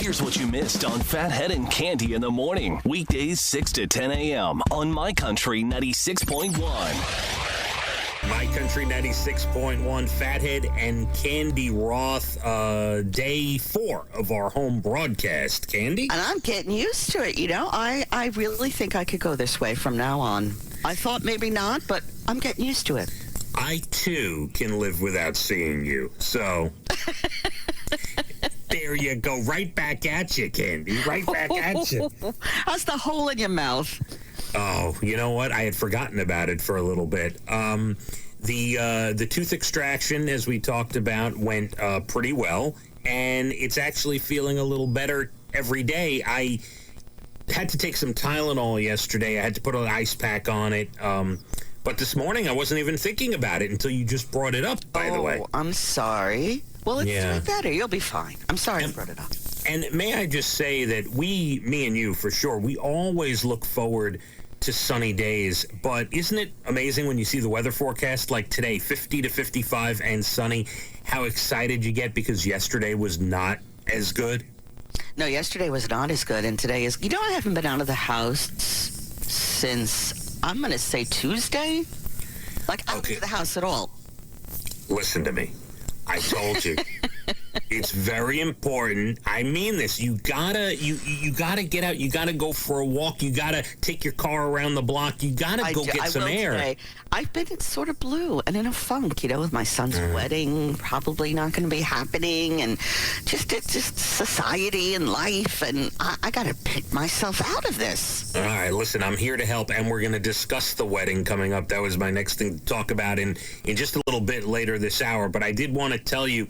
Here's what you missed on Phathead and Cande in the morning. Weekdays 6 to 10 a.m. on My Country 96.1. My Country 96.1, Phathead and Cande Roth, day 4 of our home broadcast. Cande? And I'm getting used to it, you know. I really think I could go this way from now on. I thought maybe not, but I'm getting used to it. I, too, can live without seeing you, so... There you go. Right back at you, Cande. Right back at you. How's the hole in your mouth? Oh, you know what? I had forgotten about it for a little bit. The tooth extraction, as we talked about, went pretty well, and it's actually feeling a little better every day. I had to take some Tylenol yesterday. I had to put an ice pack on it. But this morning, I wasn't even thinking about it until you just brought it up, by the way. Oh, I'm sorry. Well, it's doing better. You'll be fine. I'm sorry I brought it up. And may I just say that me and you, for sure, we always look forward to sunny days. But isn't it amazing when you see the weather forecast like today, 50 to 55 and sunny, how excited you get because yesterday was not as good? No, yesterday was not as good, and today is... You know, I haven't been out of the house since, I'm going to say Tuesday. Like, out of the house at all. Listen to me. I told you. It's very important. I mean this. You gotta get out. You gotta go for a walk. You gotta take your car around the block. You gotta go get some air. Today. I've been sort of blue and in a funk, you know, with my son's wedding probably not going to be happening, and just society and life, and I gotta pick myself out of this. All right, listen, I'm here to help, and we're going to discuss the wedding coming up. That was my next thing to talk about in just a little bit later this hour. But I did want to tell you,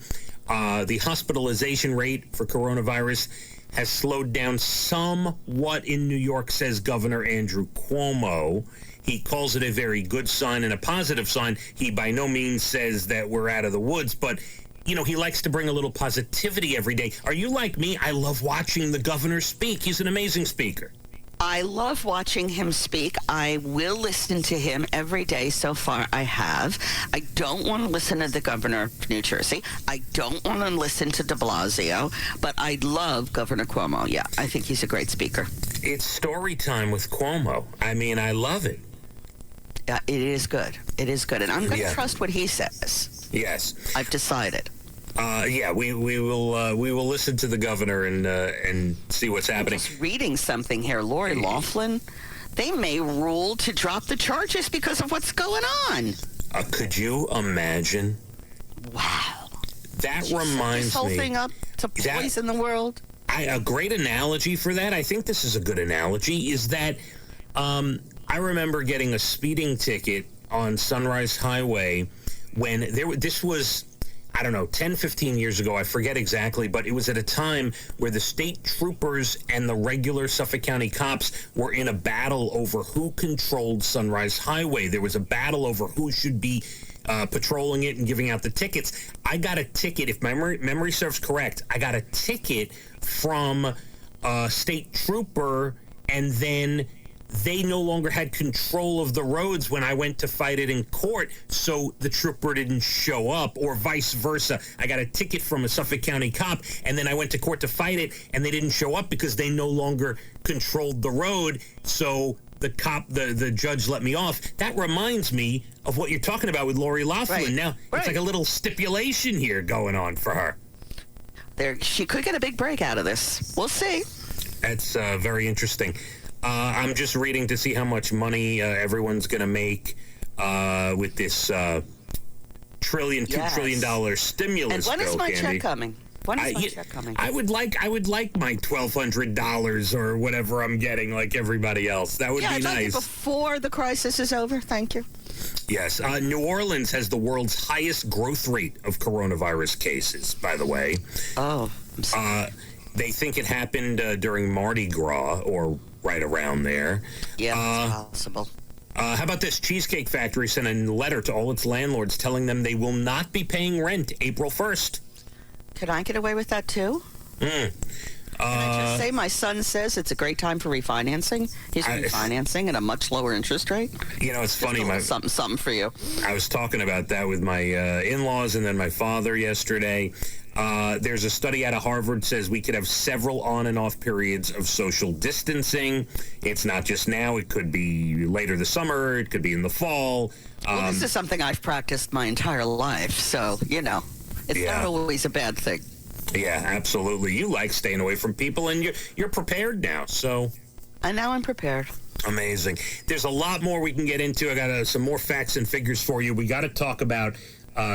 the hospitalization rate for coronavirus has slowed down somewhat in New York, says Governor Andrew Cuomo. He calls it a very good sign and a positive sign. He by no means says that we're out of the woods, but, you know, he likes to bring a little positivity every day. Are you like me? I love watching the governor speak. He's an amazing speaker. I love watching him speak. I will listen to him every day. So far, I have. I don't want to listen to the governor of New Jersey. I don't want to listen to de Blasio, but I love Governor Cuomo. Yeah, I think he's a great speaker. It's story time with Cuomo. I mean, I love it. Yeah, it is good. It is good. And I'm going to trust what he says. Yes. I've decided. We will listen to the governor and see what's happening. I'm just reading something here. Lori Loughlin, they may rule to drop the charges because of what's going on. Could you imagine? Wow. That reminds me. This whole thing up to poison the world. A great analogy for that, I think this is a good analogy, is that I remember getting a speeding ticket on Sunrise Highway when this was, I don't know, 10, 15 years ago. I forget exactly, but it was at a time where the state troopers and the regular Suffolk County cops were in a battle over who controlled Sunrise Highway. There was a battle over who should be patrolling it and giving out the tickets. I got a ticket, if my memory serves correct, I got a ticket from a state trooper, and then they no longer had control of the roads when I went to fight it in court, so the trooper didn't show up, or vice versa. I got a ticket from a Suffolk County cop, and then I went to court to fight it, and they didn't show up because they no longer controlled the road, so the judge let me off. That reminds me of what you're talking about with Lori Loughlin. Right. Now, it's like a little stipulation here going on for her. She could get a big break out of this. We'll see. That's very interesting. I'm just reading to see how much money everyone's going to make with this $2 trillion stimulus bill. And when is my check coming? When is my check coming? I would like my $1,200 or whatever I'm getting, like everybody else. That would be I'd nice. like it before the crisis is over. Thank you. Yes. New Orleans has the world's highest growth rate of coronavirus cases, by the way. Oh. They think it happened during Mardi Gras or right around there. Yeah, that's possible. How about this? Cheesecake Factory sent a letter to all its landlords telling them they will not be paying rent April 1st. Could I get away with that, too? Can I just say my son says it's a great time for refinancing? He's refinancing at a much lower interest rate. You know, it's funny. Something for you. I was talking about that with my in-laws and then my father yesterday. There's a study out of Harvard says we could have several on and off periods of social distancing. It's not just now. It could be later this summer. It could be in the fall. Well, this is something I've practiced my entire life, so, it's not always a bad thing. Yeah, absolutely. You like staying away from people, and you're prepared now, so... And now I'm prepared. Amazing. There's a lot more we can get into. I got some more facts and figures for you. We got to talk about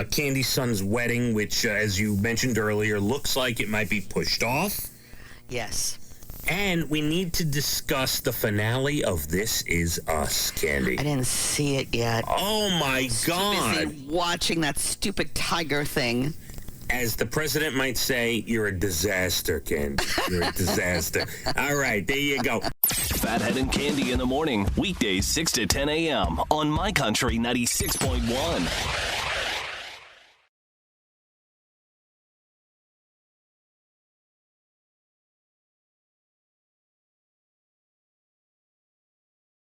Candy's son's wedding, which, as you mentioned earlier, looks like it might be pushed off. Yes. And we need to discuss the finale of This Is Us, Candy. I didn't see it yet. Oh, my God. Too busy watching that stupid tiger thing. As the president might say, you're a disaster, Candy. You're a disaster. All right, there you go. Phathead and Cande in the morning, weekdays 6 to 10 a.m. on My Country 96.1.